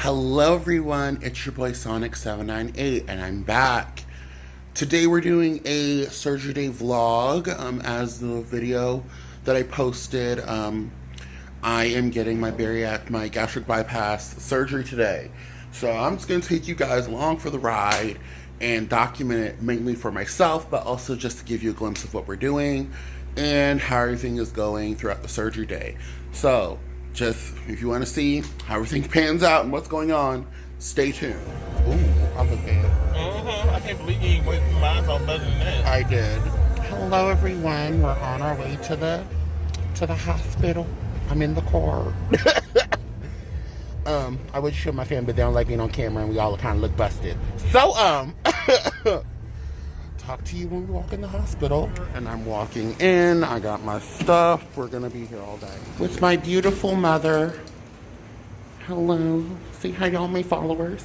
Hello everyone, it's your boy Sonic798 and I'm back. Today we're doing a surgery day vlog. As the video that I posted, I am getting my gastric bypass surgery today. So I'm just going to take you guys along for the ride and document it mainly for myself, but also just to give you a glimpse of what we're doing and how everything is going throughout the surgery day. So just if you want to see how everything pans out and what's going on, stay tuned. Ooh, I look bad. I can't believe you ain't waiting mine on better than that. I did. Hello everyone, we're on our way to the hospital. I'm in the car. I would show my family, but they don't like being on camera, and we all kind of look busted. So, talk to you when we walk in the hospital. And I'm walking in. I got my stuff. We're gonna be here all day with my beautiful mother. Hello. Say hi to all my followers.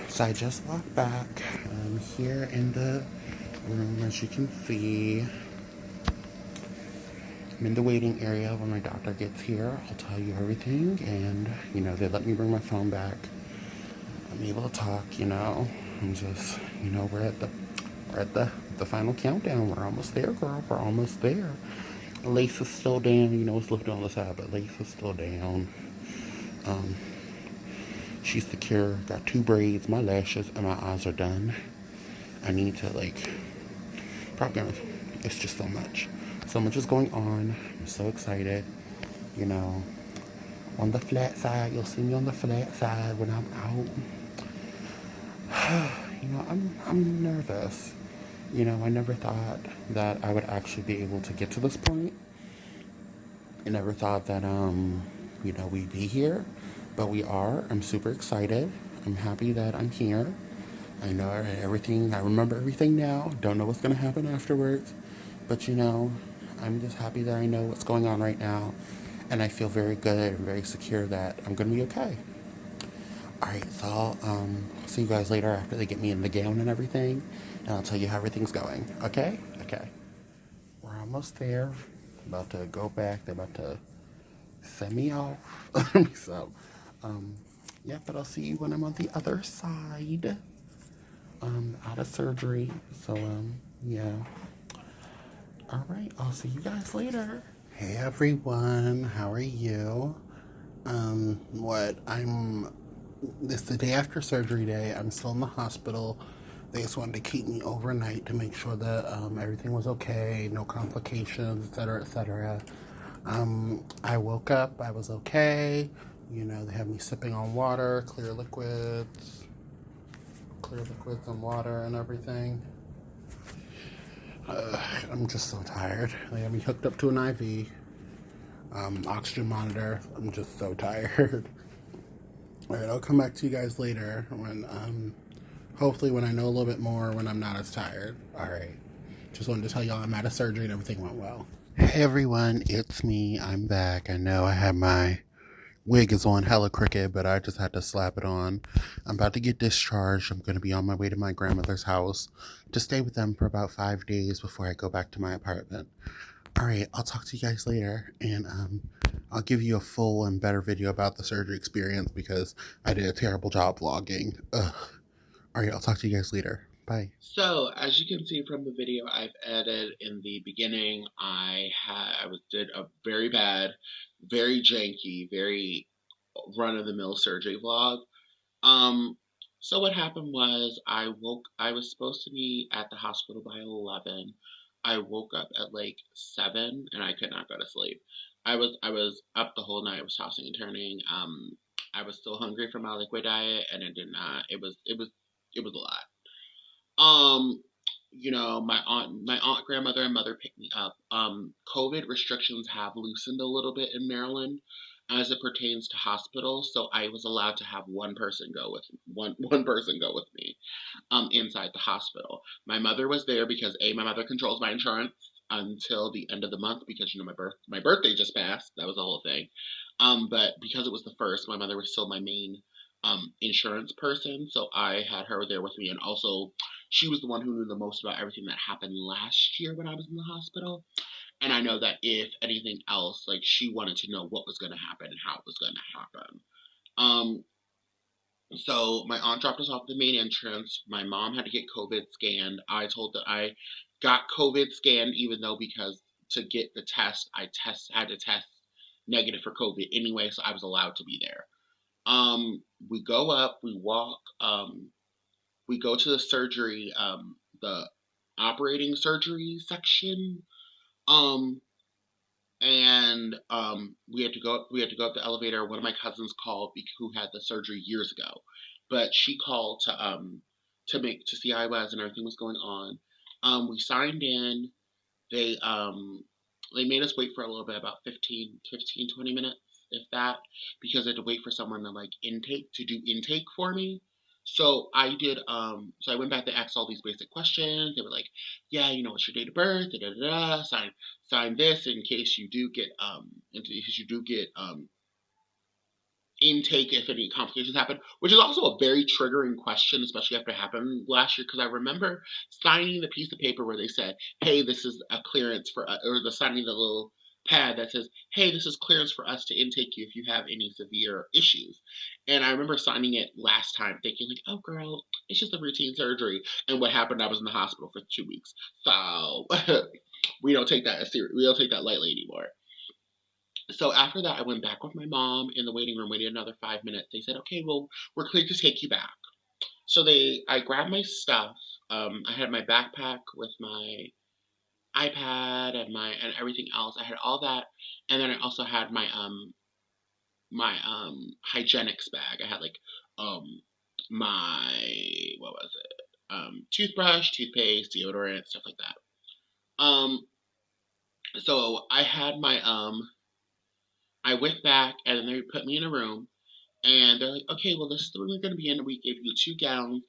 So I just walked back. I'm here in the room, as you can see. I'm in the waiting area. When my doctor gets here, I'll tell you everything. And, they let me bring my phone back. I'm able to talk, I'm just, we're at the final countdown. We're almost there, girl. We're almost there. Lace is still down. It's lifted on the side, but lace is still down. She's secure. Got 2 braids. My lashes and my eyes are done. I need to, probably gonna, it's just so much. So much is going on. I'm so excited. On the flat side, you'll see me on the flat side when I'm out. I'm nervous. I never thought that I would actually be able to get to this point. I never thought that, we'd be here, but we are. I'm super excited. I'm happy that I'm here. I know everything. I remember everything now. Don't know what's going to happen afterwards, but I'm just happy that I know what's going on right now, and I feel very good and very secure that I'm going to be okay. Alright, so I'll see you guys later after they get me in the gown and everything, and I'll tell you how everything's going, okay? Okay. We're almost there. About to go back. They're about to send me off. So, yeah, but I'll see you when I'm on the other side. Out of surgery. So, yeah. Alright, I'll see you guys later. Hey everyone, how are you? It's the day after surgery day. I'm still in the hospital. They just wanted to keep me overnight to make sure that everything was okay, no complications, etc., etc. I woke up, I was okay. They have me sipping on water, clear liquids and water and everything. I'm just so tired. They have me hooked up to an IV, oxygen monitor. I'm just so tired. Alright, I'll come back to you guys later when, hopefully when I know a little bit more, when I'm not as tired. Alright. Just wanted to tell y'all I'm out of surgery and everything went well. Hey everyone, it's me. I'm back. I know I had my wig is on hella crooked, but I just had to slap it on. I'm about to get discharged. I'm going to be on my way to my grandmother's house to stay with them for about 5 days before I go back to my apartment. Alright, I'll talk to you guys later, and I'll give you a full and better video about the surgery experience because I did a terrible job vlogging. Ugh. Alright, I'll talk to you guys later. Bye. So, as you can see from the video I've added in the beginning, did a very bad, very janky, very run-of-the-mill surgery vlog. So what happened was I was supposed to be at the hospital by 11. I woke up at like 7 and I could not go to sleep. I was up the whole night. I was tossing and turning. I was still hungry from my liquid diet and it did not. It was a lot. Um, my aunt, grandmother, and mother picked me up. COVID restrictions have loosened a little bit in Maryland as it pertains to hospitals, so I was allowed to have one person go with me inside the hospital. My mother was there because my mother controls my insurance until the end of the month because my birthday just passed. That was the whole thing. But because it was the first, my mother was still my main insurance person, so I had her there with me, and also she was the one who knew the most about everything that happened last year when I was in the hospital. And I know that if anything else, like she wanted to know what was going to happen and how it was going to happen. Um, so my aunt dropped us off at the main entrance. My mom had to get COVID scanned. I told that I got COVID scanned, even though because to get the test, had to test negative for COVID anyway, so I was allowed to be there. We go up, we walk, we go to the surgery, the operating surgery section. Um, and we had to go up, the elevator. One of my cousins called who had the surgery years ago, but she called to see how I was and everything was going on. We signed in. They um they made us wait for a little bit, about 20 minutes, if that, because I had to wait for someone to like intake for me. So I went back to ask all these basic questions. They were like, yeah, what's your date of birth, da da da, sign this in case you do get intake if any complications happen, which is also a very triggering question, especially after it happened last year, because I remember signing the piece of paper where they said, hey, this is a clearance for, or the signing the little pad that says, hey, this is clearance for us to intake you if you have any severe issues. And I remember signing it last time thinking like, oh girl, it's just a routine surgery. And what happened, I was in the hospital for 2 weeks. So we don't take that as serious. We don't take that lightly anymore. So after that, I went back with my mom in the waiting room, waited another 5 minutes. They said, okay, well, we're clear to take you back. So I grabbed my stuff. I had my backpack with my iPad and everything else. I had all that, and then I also had my hygienics bag. I had like my, what was it? Toothbrush, toothpaste, deodorant, stuff like that. So I went back and then they put me in a room. And they're like, okay, well, this is the room you're going to be in. We give you 2 gowns,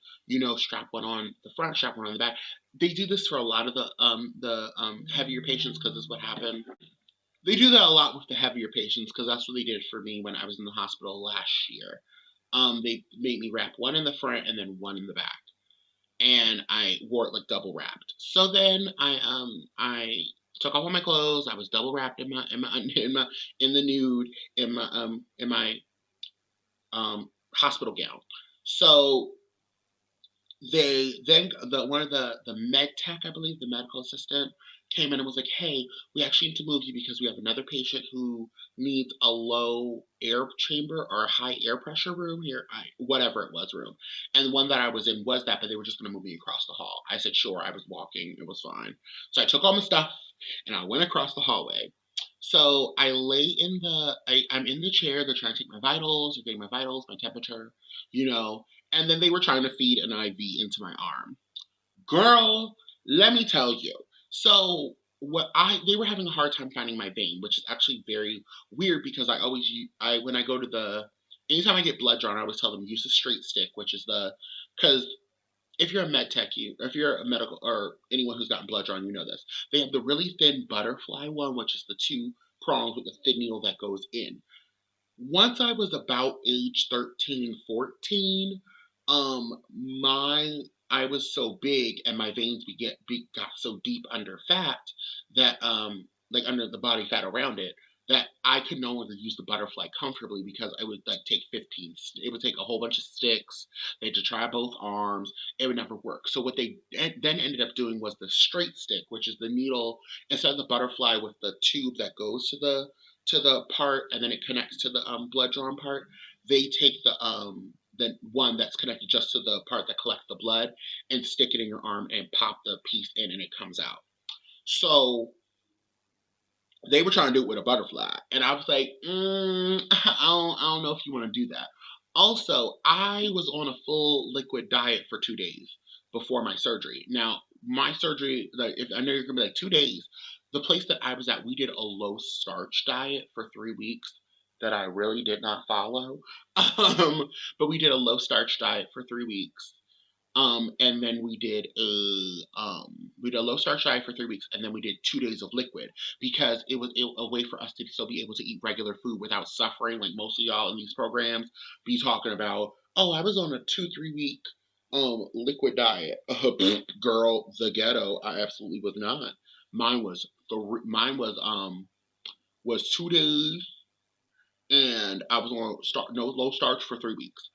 strap one on the front, strap one on the back. They do this for a lot of the heavier patients because this is what happened. They do that a lot with the heavier patients because that's what they did for me when I was in the hospital last year. They made me wrap one in the front and then one in the back, and I wore it like double wrapped. So then I took off all my clothes. I was double wrapped in the nude in my hospital gown. So they then one of the med tech, I believe, the medical assistant, came in and was like, "Hey, we actually need to move you because we have another patient who needs a low air chamber or a high air pressure room here, whatever it was room." And the one that I was in was that, but they were just going to move me across the hall. I said, "Sure." I was walking; it was fine. So I took all my stuff and I went across the hallway. So I lay in I'm in the chair. They're trying to take my vitals. They're getting my vitals, my temperature, you know. And then they were trying to feed an IV into my arm. Girl, let me tell you. So they were having a hard time finding my vein, which is actually very weird because when I go to anytime I get blood drawn, I always tell them use a straight stick, which is because if you're a med tech, if you're a medical or anyone who's gotten blood drawn, you know this. They have the really thin butterfly one, which is the 2 prongs with the thin needle that goes in. Once I was about age 13, 14, my I was so big and my veins got so deep under fat that like under the body fat around it, that I could no longer use the butterfly comfortably because I would like take 15. It would take a whole bunch of sticks. They had to try both arms. It would never work. So what they then ended up doing was the straight stick, which is the needle instead of the butterfly with the tube that goes to the part and then it connects to the blood drawn part. They take the one that's connected just to the part that collects the blood and stick it in your arm and pop the piece in and it comes out. So they were trying to do it with a butterfly, and I was like, I don't know if you want to do that. Also, I was on a full liquid diet for 2 days before my surgery. Now, my surgery, like, if I know you're gonna be like 2 days, the place that I was at, we did a low starch diet for 3 weeks that I really did not follow. But we did a low starch diet for 3 weeks. And then we did a low starch diet for 3 weeks, and then we did 2 days of liquid because it was a way for us to still be able to eat regular food without suffering. Like most of y'all in these programs be talking about, oh, I was on a 2-3 week liquid diet. Girl, the ghetto. I absolutely was not. Mine was 2 days, and I was on no low starch for 3 weeks.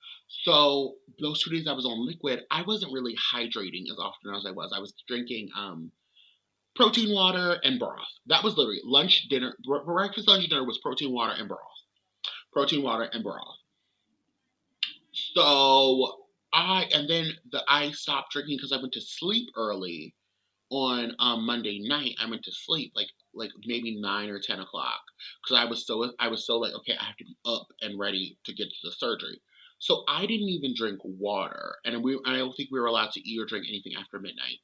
So those 2 days I was on liquid, I wasn't really hydrating as often as I was. I was drinking protein water and broth. That was literally lunch, dinner, breakfast, lunch, and dinner was protein water and broth. Protein water and broth. So I stopped drinking because I went to sleep early on Monday night. I went to sleep like maybe 9 or 10 o'clock because I was so like, okay, I have to be up and ready to get to the surgery. So I didn't even drink water, and I don't think we were allowed to eat or drink anything after midnight.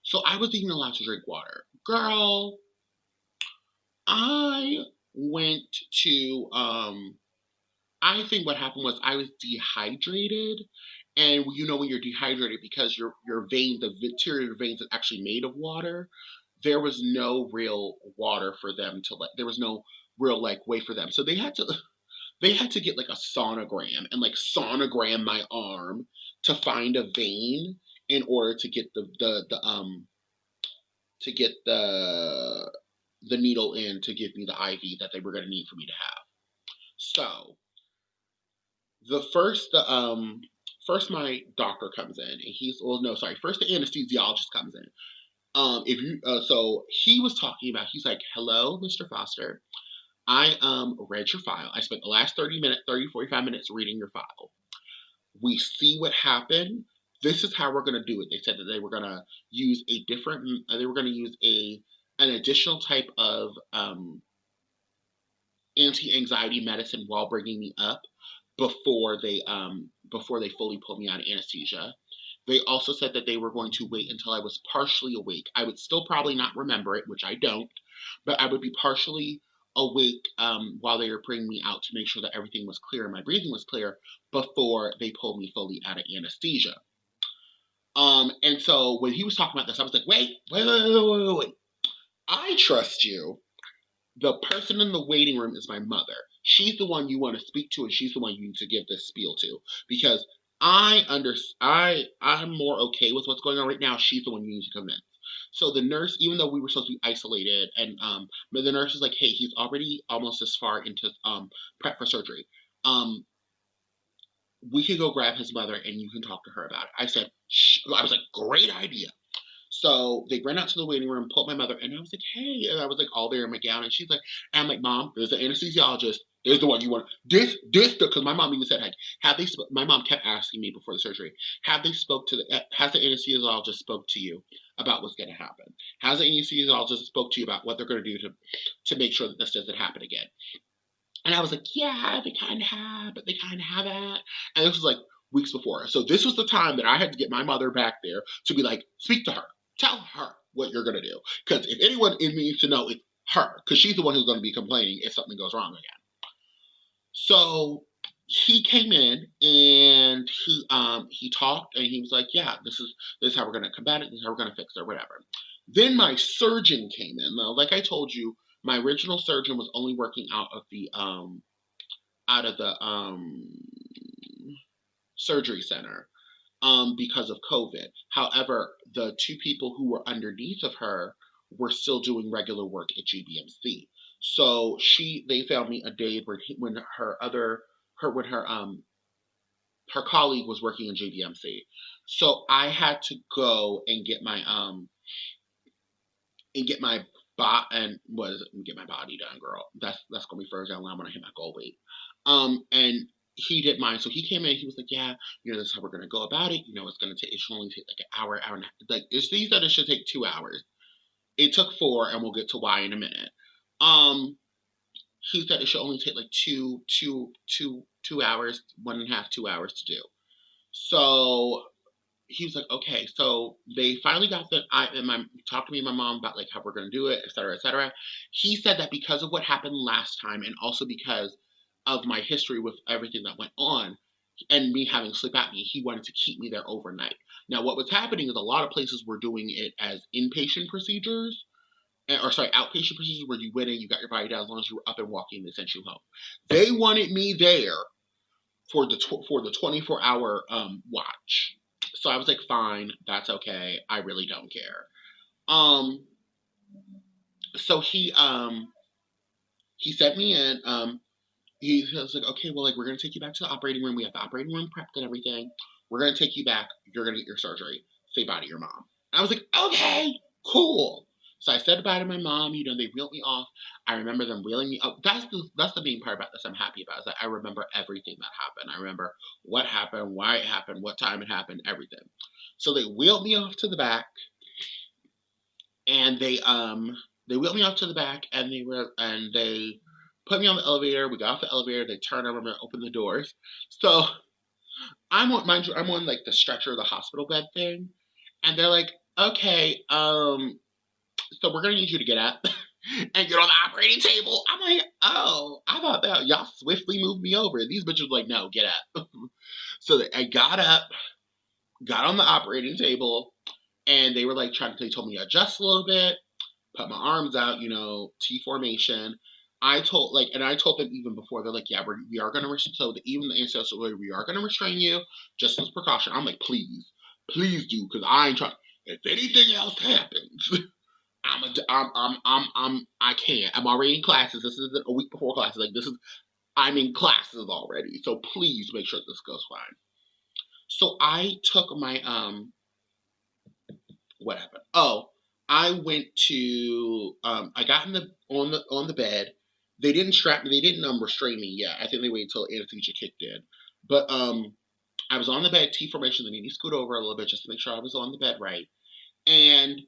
So I wasn't even allowed to drink water. Girl, I went to I think what happened was I was dehydrated, and when you're dehydrated because your vein, the interior of your veins, is actually made of water. There was no real water for them to there was no real like way for them, so they had to get like a sonogram and like sonogram my arm to find a vein in order to get the needle in to give me the IV that they were going to need for me to have. So the first my doctor comes in, and first the anesthesiologist comes in. If you So he was talking about, he's like, "Hello, Mr. Foster. I read your file. I spent the last 45 minutes reading your file. We see what happened. This is how we're going to do it." They said that they were going to use an additional type of anti-anxiety medicine while bringing me up before they fully pulled me out of anesthesia. They also said that they were going to wait until I was partially awake. I would still probably not remember it, which I don't, but I would be partially awake while they were bringing me out to make sure that everything was clear and my breathing was clear before they pulled me fully out of anesthesia. And so when he was talking about this, I was like, wait. I trust you. The person in the waiting room is my mother. She's the one you want to speak to, and she's the one you need to give this spiel to, because I'm more okay with what's going on right now. She's the one you need to convince. So the nurse, even though we were supposed to be isolated, and but the nurse was like, "Hey, he's already almost this far into prep for surgery. We can go grab his mother, and you can talk to her about it." I was like, "Great idea." So they ran out to the waiting room, pulled my mother, and I was like, "Hey," and I was like all there in my gown, and she's like, and I'm like, "Mom, there's the anesthesiologist. There's the one you want. Because my mom even said, like, my mom kept asking me before the surgery, has the anesthesiologist spoke to you about what's going to happen? Has the anesthesiologist spoke to you about what they're going to do to make sure that this doesn't happen again?" And I was like, "Yeah, they kind of have, but they kind of haven't." And this was like weeks before. So this was the time that I had to get my mother back there to be like, "Speak to her. Tell her what you're going to do." Because if anyone needs to know, it's her. Because she's the one who's going to be complaining if something goes wrong again. So he came in, and he talked, and he was like, "Yeah, this is how we're going to combat it. This is how we're going to fix it, or whatever." Then my surgeon came in. Now, like I told you, my original surgeon was only working out of the surgery center because of COVID. However, the two people who were underneath of her were still doing regular work at GBMC. So they found me a day when her colleague was working in GBMC. So I had to go and get my get my body done, girl. That's gonna be further down the line when I hit my goal weight. And he did mine. So he came in. He was like, "Yeah, this is how we're gonna go about it. It should only take like an hour and a half. Like he said, it should take 2 hours. It took 4, and we'll get to why in a minute. He said it should only take like 2 hours, 1.5, 2 hours to do. So he was like, "Okay." So they finally talked to me and my mom about like how we're going to do it, et cetera, et cetera. He said that because of what happened last time, and also because of my history with everything that went on and me having sleep apnea, he wanted to keep me there overnight. Now, what was happening is a lot of places were doing it as inpatient procedures, outpatient procedures, where you went in, you got your body down, as long as you were up and walking, they sent you home. They wanted me there for the 24-hour watch. So I was like, "Fine, that's okay. I really don't care." So he sent me in. He was like, okay, well, like, we're gonna take you back to the operating room. We have the operating room prepped and everything. We're gonna take you back. You're gonna get your surgery. Say bye to your mom. I was like, okay, cool. So I said bye to my mom. You know, they wheeled me off. I remember them wheeling me up. That's the main part about this. I'm happy about is that I remember everything that happened. I remember what happened, why it happened, what time it happened, everything. So they wheeled me off to the back, and they wheeled me off to the back, and they put me on the elevator. We got off the elevator. They turned over and opened the doors. So mind you, I'm on like the stretcher, the hospital bed thing, and they're like, okay, so we're gonna need you to get up and get on the operating table. I'm like, oh, I thought that y'all swiftly moved me over. These bitches were like, no, get up. So I got up, got on the operating table, and they were like they told me to adjust a little bit, put my arms out, you know, T formation. I told them even before, they're like, yeah, we are gonna even the ancestral way, we are gonna restrain you just as precaution. I'm like, please do, because I ain't trying. If anything else happens, I can't. I'm already in classes. This isn't a week before classes. Like I'm in classes already. So please make sure this goes fine. So I took my what happened? Oh, I went to I got on the bed. They didn't strap me. They didn't restrain me yet. I think they waited until anesthesia kicked in. But I was on the bed, T formation. They made me scoot over a little bit just to make sure I was on the bed right. And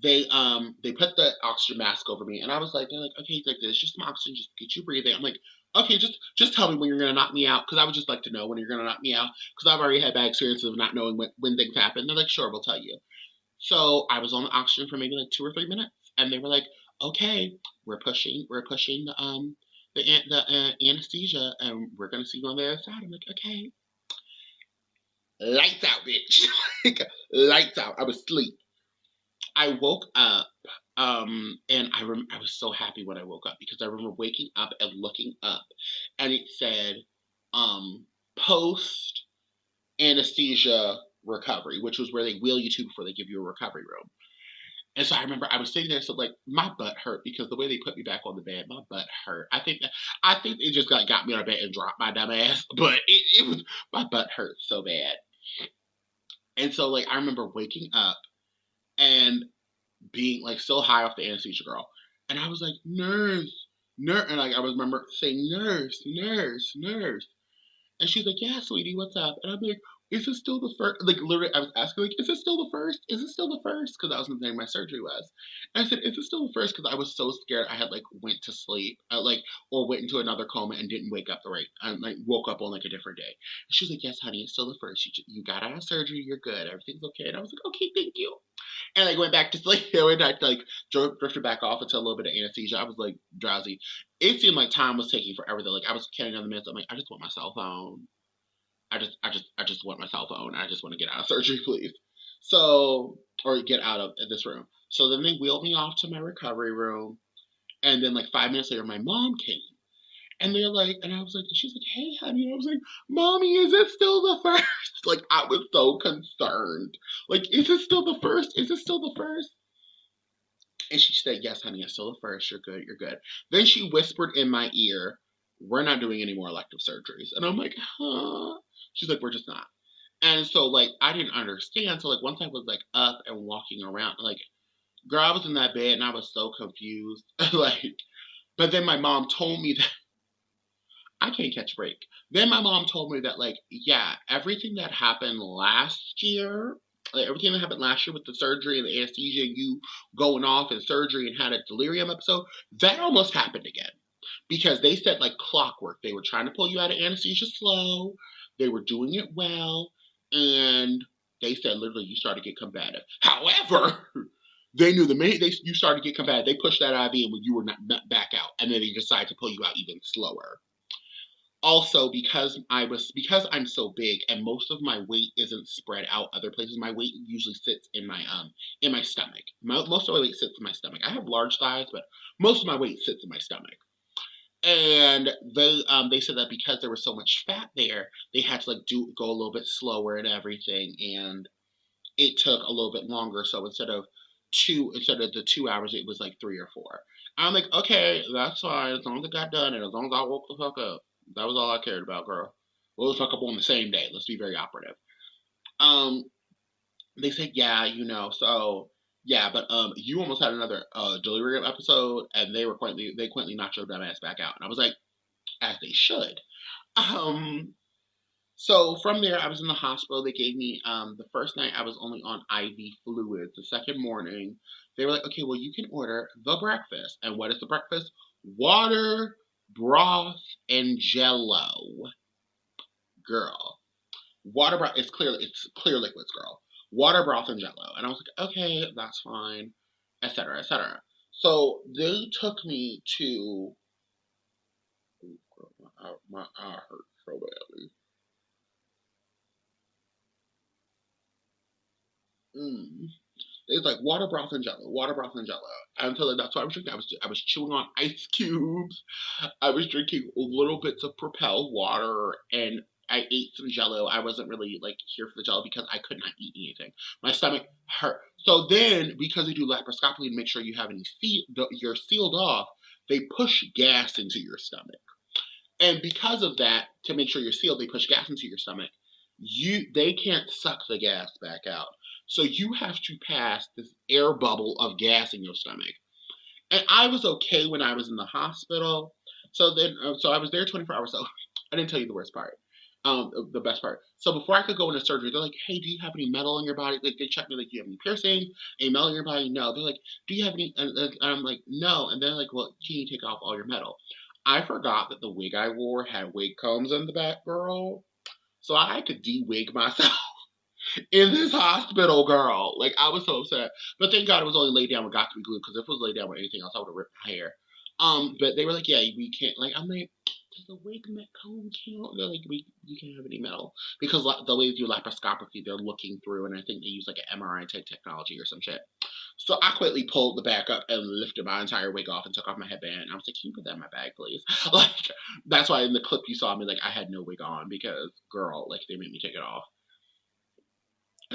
they put the oxygen mask over me, and I was like, they're like, okay, like this, just some oxygen, just get you breathing. I'm like, okay, just tell me when you're gonna knock me out, because I would just like to know when you're gonna knock me out, because I've already had bad experiences of not knowing when things happen. They're like, sure, we'll tell you. So I was on the oxygen for maybe like 2 or 3 minutes, and they were like, okay, we're pushing the anesthesia, and we're gonna see you on the other side. I'm like, okay, lights out, bitch, like, lights out. I was asleep. I woke up, and I was so happy when I woke up, because I remember waking up and looking up, and it said, post anesthesia recovery, which was where they wheel you to before they give you a recovery room. And so I remember I was sitting there, so like my butt hurt, because the way they put me back on the bed, my butt hurt. I think they just got me on the bed and dropped my dumb ass, but it was, my butt hurt so bad. And so like I remember waking up and being like so high off the anesthesia girl, and I was like, nurse, and like I was remember saying, nurse. And she's like, yeah, sweetie, what's up? And I'm like, is this still the first? Like, literally, I was asking, like, is it still the first? Is it still the first? Because that was the thing my surgery was. And I said, is it still the first? Because I was so scared. I had, like, went to sleep, or went into another coma and didn't wake up and, like, woke up on, like, a different day. And she was like, yes, honey, it's still the first. You got out of surgery. You're good. Everything's okay. And I was like, okay, thank you. And like went back to sleep. I went back to like drifted back off until a little bit of anesthesia. I was like drowsy. It seemed like time was taking forever though. Like I was counting down the minutes. I'm like, I just want my cell phone. I just want my cell phone. I just want to get out of surgery, please. So, or get out of this room. So then they wheeled me off to my recovery room. And then like 5 minutes later, my mom came. And they're like, and I was like, she's like, hey, honey. And I was like, mommy, is it still the first? Like, I was so concerned. Like, is it still the first? Is it still the first? And she said, yes, honey, it's still the first. You're good. You're good. Then she whispered in my ear, we're not doing any more elective surgeries. And I'm like, huh? She's like, we're just not. And so, like, I didn't understand. So, like, once I was, like, up and walking around, like, girl, I was in that bed and I was so confused. Like, but then my mom told me that I can't catch a break. Then my mom told me that, like, yeah, everything that happened last year, like, everything that happened last year with the surgery and the anesthesia, and you going off in surgery and had a delirium episode, that almost happened again. Because they said, like clockwork, they were trying to pull you out of anesthesia slow, they were doing it well, and they said literally you started to get combative. However, they knew the minute you started to get combative, they pushed that IV and you were not back out, and then they decided to pull you out even slower. Also, because I'm so big and most of my weight isn't spread out other places, my weight usually sits in my stomach. Most of my weight sits in my stomach. I have large thighs, but most of my weight sits in my stomach. And they said that because there was so much fat there, they had to like go a little bit slower and everything, and it took a little bit longer. So instead of the 2 hours, it was like 3 or 4. I'm like, okay, that's fine. As long as it got done and as long as I woke the fuck up. That was all I cared about, girl. Woke the fuck up on the same day. Let's be very operative. Um, they said, yeah, so yeah, but you almost had another delirium episode, and they quickly knocked your dumb ass back out. And I was like, as they should. Um, so from there, I was in the hospital. They gave me the first night I was only on IV fluids. The second morning, they were like, okay, well you can order the breakfast. And what is the breakfast? Water, broth, and Jello, girl. Water broth. It's clear liquids, girl. Water, broth, and Jello. And I was like, okay, that's fine, etc., etc. So they took me to. Oh, girl, my eye hurts so badly. Mm. It's like water, broth, and Jello. Until that's what I was drinking. I was chewing on ice cubes. I was drinking little bits of Propel water, and I ate some Jello. I wasn't really like here for the Jello because I could not eat anything. My stomach hurt. So then, because they do laparoscopically to make sure you have you're sealed off, they push gas into your stomach. And because of that, to make sure you're sealed, they push gas into your stomach. They can't suck the gas back out. So you have to pass this air bubble of gas in your stomach. And I was okay when I was in the hospital. So I was there 24 hours. So I didn't tell you the worst part. The best part. So before I could go into surgery, they're like, "Hey, do you have any metal in your body?" Like they checked me, like, "Do you have any piercing? Any metal in your body?" No. They're like, "Do you have any?" And I'm like, "No." And they're like, "Well, can you take off all your metal?" I forgot that the wig I wore had wig combs in the back, girl. So I had to de-wig myself in this hospital, girl. Like I was so upset. But thank God it was only laid down with got to be glued, because if it was laid down with anything else, I would have ripped my hair. But they were like, yeah, we can't. Like I'm like, does the wig met comb count? They're like, you can't have any metal because the way they do laparoscopy, they're looking through, and I think they use like an MRI type technology or some shit. So I quickly pulled the back up and lifted my entire wig off and took off my headband. And I was like, can you put that in my bag, please? Like, that's why in the clip you saw me, like, I had no wig on because, girl, like, they made me take it off.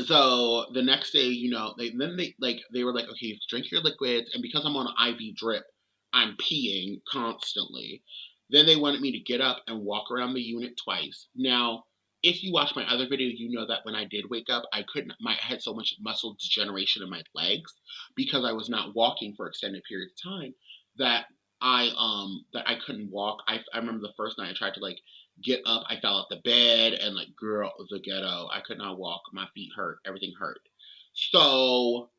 So the next day, they were like, okay, drink your liquids, and because I'm on an IV drip, I'm peeing constantly. Then they wanted me to get up and walk around the unit twice. Now, if you watch my other video, you know that when I did wake up, I had so much muscle degeneration in my legs because I was not walking for extended periods of time that I couldn't walk. I remember the first night I tried to like get up, I fell out the bed, and like, girl, the ghetto. I could not walk. My feet hurt. Everything hurt. So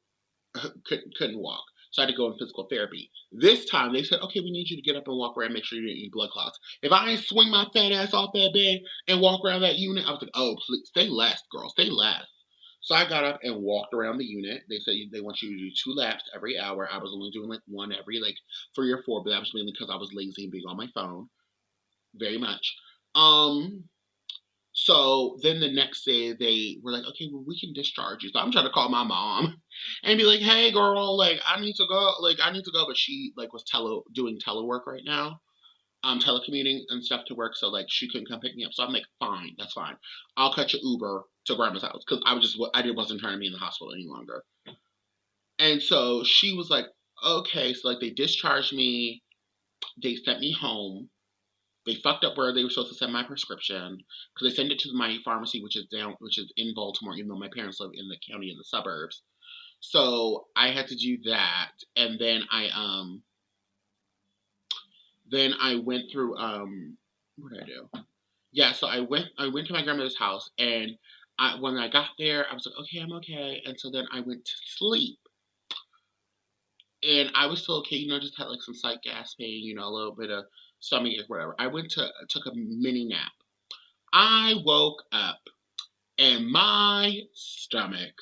couldn't walk. So I had to go in physical therapy. This time they said, okay, we need you to get up and walk around, make sure you didn't eat blood clots. If I ain't swing my fat ass off that bed and walk around that unit, I was like, oh, please, stay less, girl, stay less. So I got up and walked around the unit. They said they want you to do 2 laps every hour. I was only doing like one every like 3 or 4, but that was mainly because I was lazy and being on my phone very much. Um, so then the next day they were like, okay, well we can discharge you. So I'm trying to call my mom and be like, hey girl, like I need to go, but she like was doing telework right now, telecommuting and stuff to work, so like she couldn't come pick me up. So I'm like, fine, that's fine. I'll catch an Uber to grandma's house because wasn't trying to be in the hospital any longer. And so she was like, okay, so like they discharged me, they sent me home. They fucked up where they were supposed to send my prescription because they sent it to my pharmacy, which is in Baltimore, even though my parents live in the county in the suburbs. So I had to do that, and then I went through what did I do? Yeah, so I went to my grandmother's house, and when I got there, I was like, okay, I'm okay, and so then I went to sleep. And I was still okay, just had like some slight gas pain, a little bit of stomach ache, whatever. Took a mini nap. I woke up and my stomach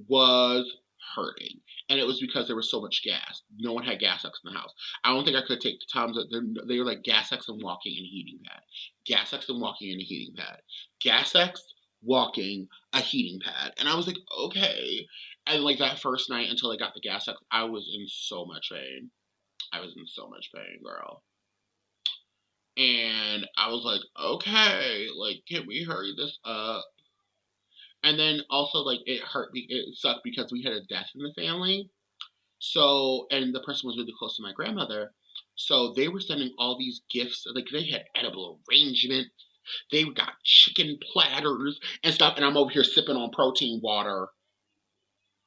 was hurting. And it was because there was so much gas. No one had gas X in the house. I don't think I could take the times that they were like gas X and walking in a heating pad. Gas X and walking in a heating pad. Gas X, walking, a heating pad. And I was like, okay. And like that first night until I got the gas X, I was in so much pain. I was in so much pain, girl. And I was like, okay, like, can we hurry this up? And then also, like, it sucked because we had a death in the family. So, and the person was really close to my grandmother. So they were sending all these gifts. Like they had edible arrangement. They got chicken platters and stuff. And I'm over here sipping on protein water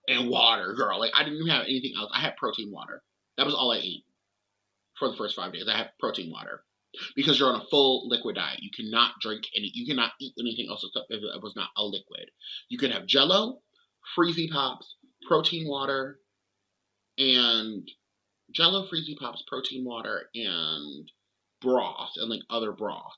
and water, girl. Like I didn't even have anything else. I had protein water. That was all I ate for the first 5 days. I had protein water because you're on a full liquid diet. You cannot drink any. You cannot eat anything else except if it was not a liquid. You could have Jello, Freezy Pops, protein water, and Jello, Freezy Pops, protein water, and broth and like other broth.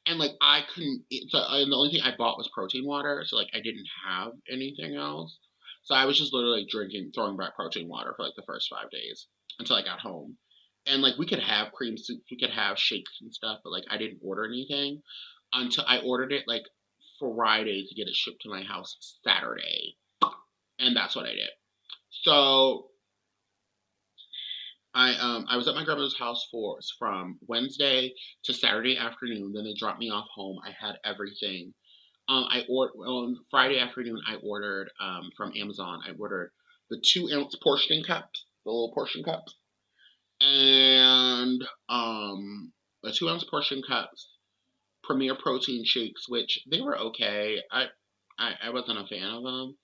And like I couldn't eat, so and the only thing I bought was protein water, so like I didn't have anything else. So I was just literally drinking, throwing back protein water for like the first 5 days until I got home. And like we could have cream soup, we could have shakes and stuff, but like I didn't order anything until I ordered it like Friday to get it shipped to my house Saturday. And that's what I did. So I was at my grandmother's house from Wednesday to Saturday afternoon. Then they dropped me off home. I had everything. I ordered on Friday afternoon. I ordered from Amazon. I ordered the 2 ounce portioning cups, the little portion cups, and the 2 ounce portion cups, Premier protein shakes, which they were okay. I wasn't a fan of them.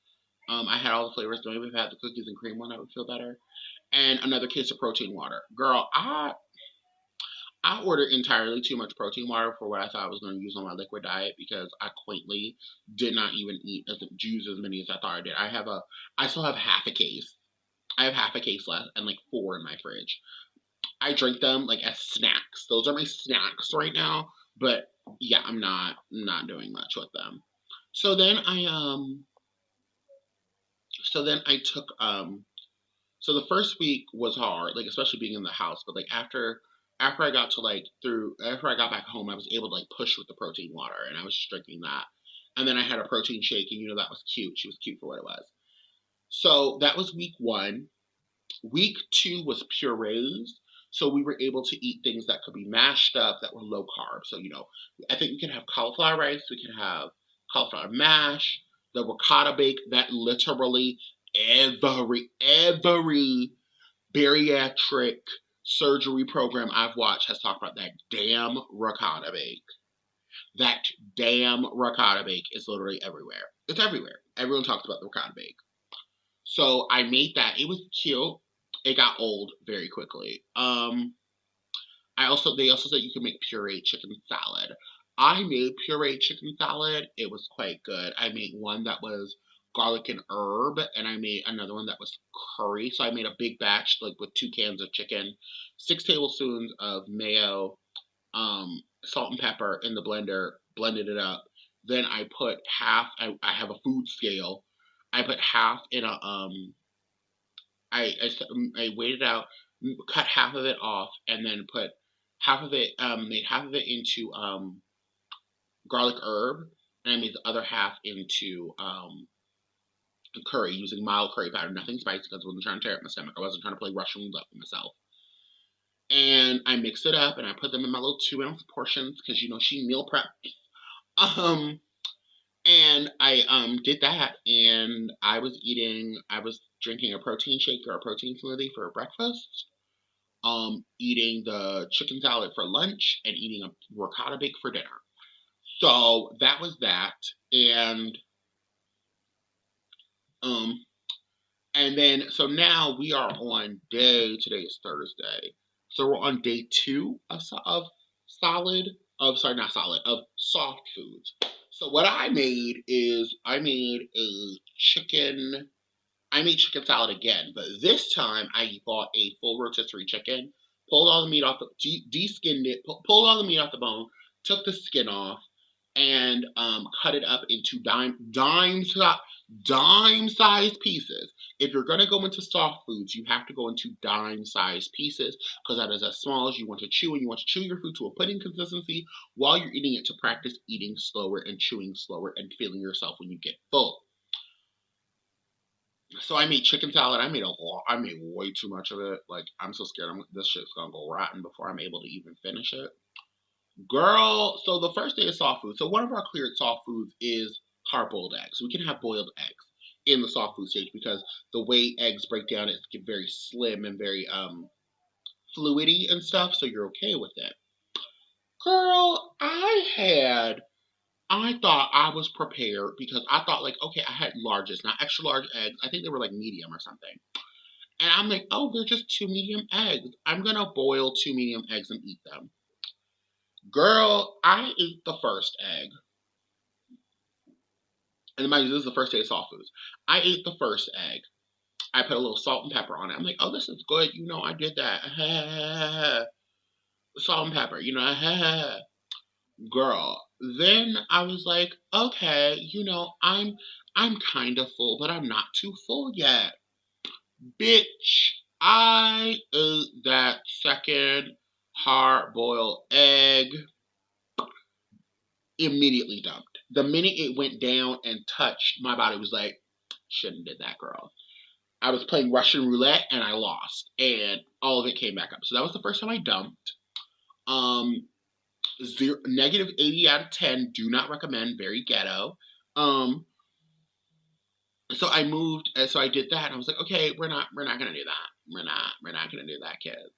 I had all the flavors. Maybe if I had the cookies and cream one, I would feel better. And another case of protein water. Girl, I ordered entirely too much protein water for what I thought I was going to use on my liquid diet because I quaintly did not even eat as juice as many as I thought I did. I still have half a case. I have half a case left and like 4 in my fridge. I drink them like as snacks. Those are my snacks right now. But yeah, I'm not doing much with them. So then I took So the first week was hard, like especially being in the house. But like after I got to after I got back home, I was able to like push with the protein water, and I was just drinking that. And then I had a protein shake, and that was cute. She was cute for what it was. So that was week 1. Week 2 was purees. So we were able to eat things that could be mashed up that were low carb. So I think we could have cauliflower rice, we could have cauliflower mash, the ricotta bake that literally every bariatric surgery program I've watched has talked about that damn ricotta bake. That damn ricotta bake is literally everywhere. It's everywhere. Everyone talks about the ricotta bake. So I made that. It was cute. It got old very quickly. They also said you can make pureed chicken salad. I made pureed chicken salad. It was quite good. I made one that was garlic and herb, and I made another one that was curry. So I made a big batch, like with 2 cans of chicken, 6 tablespoons of mayo, salt and pepper in the blender, blended it up. Then I put half. I have a food scale. I put half in a I weighed it out, cut half of it off, and then put half of it, made half of it into garlic herb, and I made the other half into curry using mild curry powder, nothing spicy because I wasn't trying to tear up my stomach. I wasn't trying to play Russian roulette with myself. And I mixed it up, and I put them in my little 2 ounce portions because she meal prepped. And I did that, and I was drinking a protein shake or a protein smoothie for breakfast, eating the chicken salad for lunch, and eating a ricotta bake for dinner. So that was that, and then so now we are on today is Thursday, so we're on day 2 of soft foods. So what I made is I made chicken salad again, but this time I bought a full rotisserie chicken, pulled all the meat off, de-skinned it, pulled all the meat off the bone, took the skin off, and cut it up into dime-sized pieces. If you're gonna go into soft foods, you have to go into dime-sized pieces because that is as small as you want to chew, and you want to chew your food to a pudding consistency while you're eating it to practice eating slower and chewing slower and feeling yourself when you get full. So I made chicken salad. I made a lot. I made way too much of it. Like I'm so scared. This shit's gonna go rotten before I'm able to even finish it. Girl, so the first day is soft food. So one of our cleared soft foods is hard-boiled eggs. We can have boiled eggs. in the soft food stage because the way eggs break down, it's very slim and very fluidy and stuff, so you're okay with it. Girl, I thought I was prepared because I thought like, okay, I had largest, not extra large eggs. I think they were like medium or something. And I'm like, oh, they're just 2 medium eggs. I'm gonna boil 2 medium eggs and eat them. Girl, I ate the first egg. And mind you, this is the first day of soft foods. I ate the first egg. I put a little salt and pepper on it. I'm like, oh, this is good. You know, I did that. Salt and pepper, you know. Girl. Then I was like, okay, you know, I'm kind of full, but I'm not too full yet. Bitch, I ate that second hard boiled egg, immediately dumped. The minute it went down and touched, my body was like, shouldn't did that, girl. I was playing Russian roulette and I lost, and all of it came back up. So that was the first time I dumped. Negative 80 out of 10. Do not recommend. Very ghetto. So I moved, and so I did that. And I was like, okay, we're not gonna do that. We're not gonna do that, kids.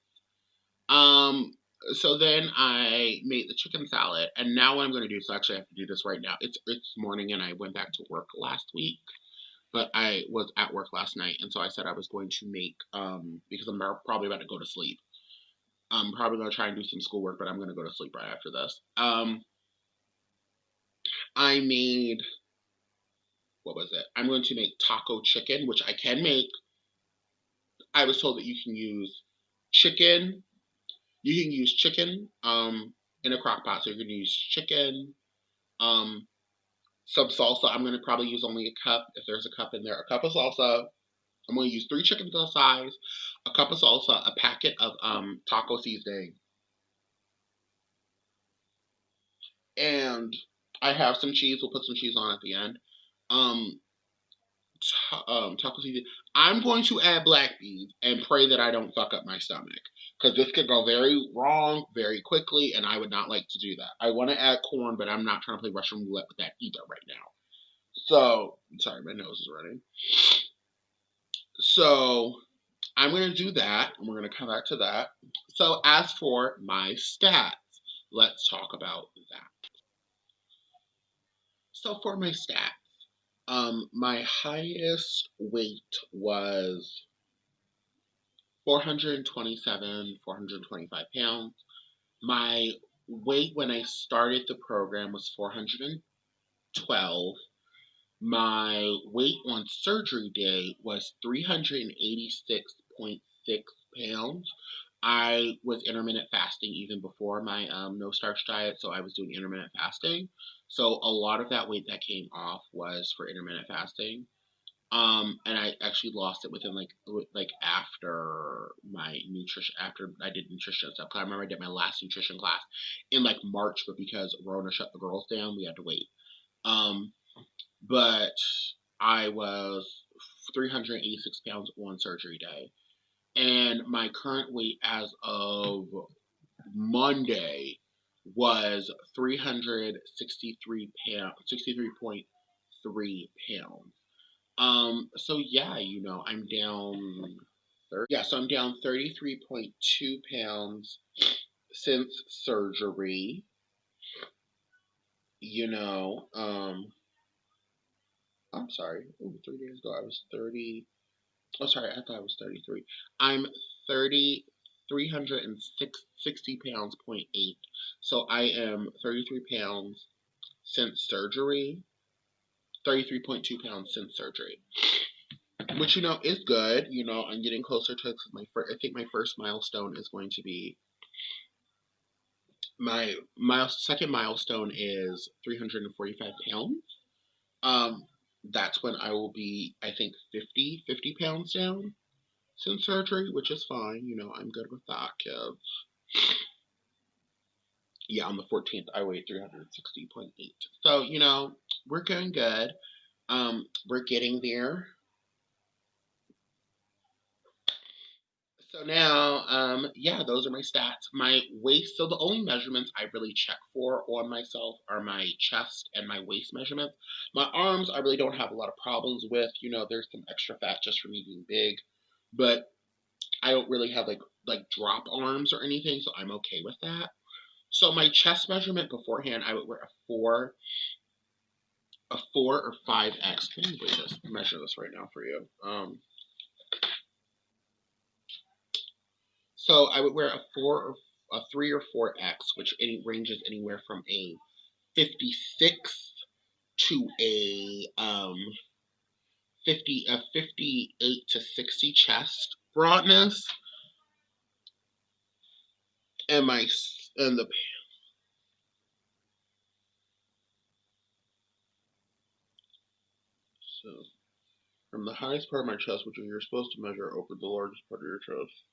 So then I made the chicken salad, and now what I'm gonna do. So actually, I have to do this right now. It's morning, and I went back to work last week, but I was at work last night, and so I said I was going to make because I'm probably about to go to sleep. I'm probably gonna try and do some schoolwork, but I'm gonna go to sleep right after this. I made, what was it? I'm going to make taco chicken, which I can make. I was told that you can use chicken. You can use chicken in a crock pot. So you can use chicken, some salsa. I'm going to probably use only a cup. If there's a cup in there, a cup of salsa. I'm going to use 3 chickens to the size, a cup of salsa, a packet of taco seasoning, and I have some cheese. We'll put some cheese on at the end. Taco seasoning. I'm going to add black beans and pray that I don't fuck up my stomach because this could go very wrong very quickly, and I would not like to do that. I want to add corn, but I'm not trying to play Russian roulette with that either right now. So, sorry, my nose is running. So, I'm going to do that, and we're going to come back to that. So, as for my stats, let's talk about that. So, for my stats, my highest weight was 427, 425 pounds. My weight when I started the program was 412. My weight on surgery day was 386.6 pounds. I was intermittent fasting even before my no starch diet, so I was doing intermittent fasting. So a lot of that weight that came off was for intermittent fasting. And I actually lost it within like after my nutrition, after I did nutrition stuff. 'Cause I remember I did my last nutrition class in like March, but because Rona shut the girls down, we had to wait. Um, but I was 386 pounds on surgery day, and my current weight as of Monday was 363 pounds, 63.3 pounds. So yeah, you know, I'm down 30, yeah, so I'm down 33.2 pounds since surgery. You know, I'm sorry. Ooh, 3 days ago I was 30. Oh, sorry, I thought I was 33. I'm 30, 360 pounds, point 8. So I am 33 pounds since surgery, 33.2 pounds since surgery. Which, you know, is good. You know, I'm getting closer to I think my first milestone is going to be my second milestone is 345 pounds. Um, that's when I will be, I think, 50 pounds down since surgery, which is fine. You know, I'm good with that, kids. Yeah, on the 14th, I weighed 360.8. So, you know, we're going good. We're getting there. So now, yeah, those are my stats. My waist, so the only measurements I really check for on myself are my chest and my waist measurements. My arms, I really don't have a lot of problems with. You know, there's some extra fat just for me being big, but I don't really have like drop arms or anything, so I'm okay with that. So my chest measurement beforehand, I would wear a four or 5X. Let me measure this right now for you. So I would wear a 3 or 4X, which ranges anywhere from a 56 to a 58 to 60 chest broadness, and the so from the highest part of my chest, which you're supposed to measure over the largest part of your chest.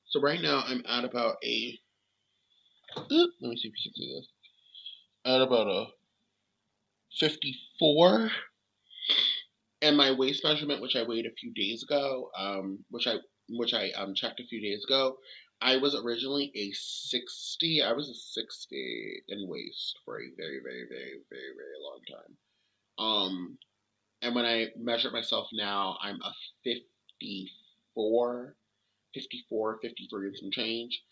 So right now I'm at about let me see if you can see this. At about a 54. And my waist measurement, which I weighed a few days ago, which I checked a few days ago, I was originally a 60. I was a 60 in waist for a very, very, very, very, very long time. And when I measure myself now, I'm a 54, 54, 53 and some change.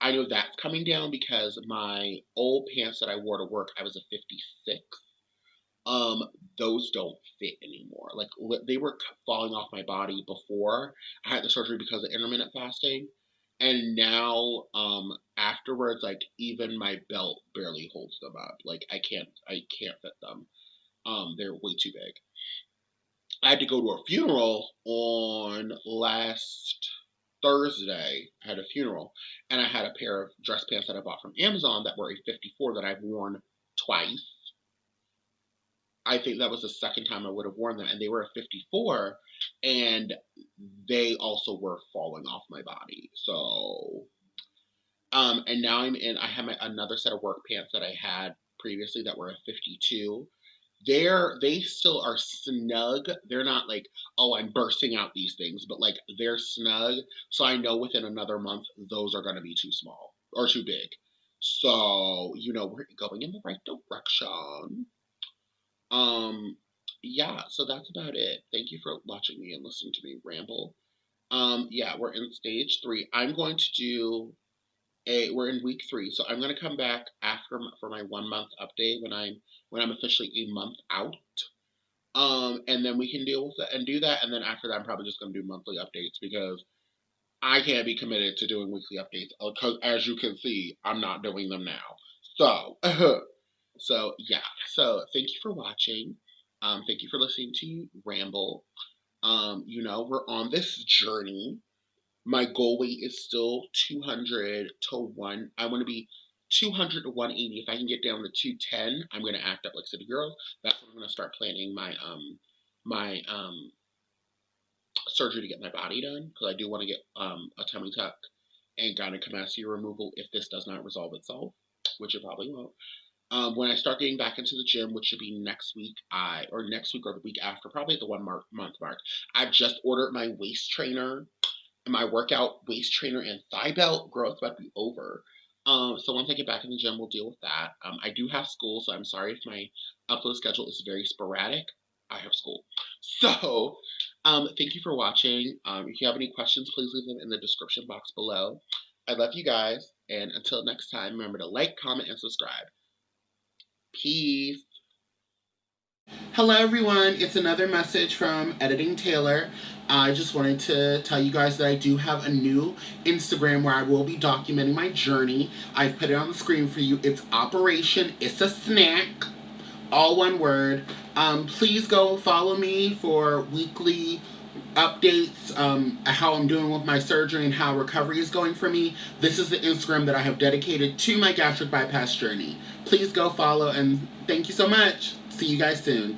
I know that's coming down because my old pants that I wore to work, I was a 56. Those don't fit anymore. Like they were falling off my body before I had the surgery because of intermittent fasting, and now afterwards, like even my belt barely holds them up. Like I can't fit them. They're way too big. I had to go to a funeral on last Thursday. I had a funeral, and I had a pair of dress pants that I bought from Amazon that were a 54 that I've worn twice. I think that was the second time I would have worn them, and they were a 54, and they also were falling off my body. So, and now I have another set of work pants that I had previously that were a 52. They still are snug. They're not like, oh, I'm bursting out these things, but like they're snug. So I know within another month those are going to be too small or too big. So, we're going in the right direction. Um, yeah, so that's about it. Thank you for watching me and listening to me ramble. Yeah, we're in stage 3. We're in week 3, so I'm gonna come back after for my 1 month update when I'm officially a month out. And then we can deal with that and do that, and then after that, I'm probably just gonna do monthly updates because I can't be committed to doing weekly updates because, as you can see, I'm not doing them now. So, so yeah. So thank you for watching. Thank you for listening to ramble. We're on this journey. My goal weight is still 200 to 1. I want to be 200 to 180. If I can get down to 210, I'm gonna act up like City Girls. That's when I'm gonna start planning my surgery to get my body done because I do want to get a tummy tuck and gynecomastia removal if this does not resolve itself, which it probably won't. When I start getting back into the gym, which should be next week, or the week after, probably at the 1 month mark, I've just ordered my waist trainer, my workout waist trainer and thigh belt. Growth about to be over. So once I get back in the gym, we'll deal with that. I do have school, so I'm sorry if my upload schedule is very sporadic. I have school. So, thank you for watching. If you have any questions, please leave them in the description box below. I love you guys, and until next time, remember to like, comment, and subscribe. Peace. Hello everyone, it's another message from Editing Taylor. I just wanted to tell you guys that I do have a new Instagram where I will be documenting my journey. I've put it on the screen for you. It's Operation It's a Snack, all one word. Please go follow me for weekly updates, how I'm doing with my surgery and how recovery is going for me. This is the Instagram that I have dedicated to my gastric bypass journey. Please go follow, and thank you so much. See you guys soon.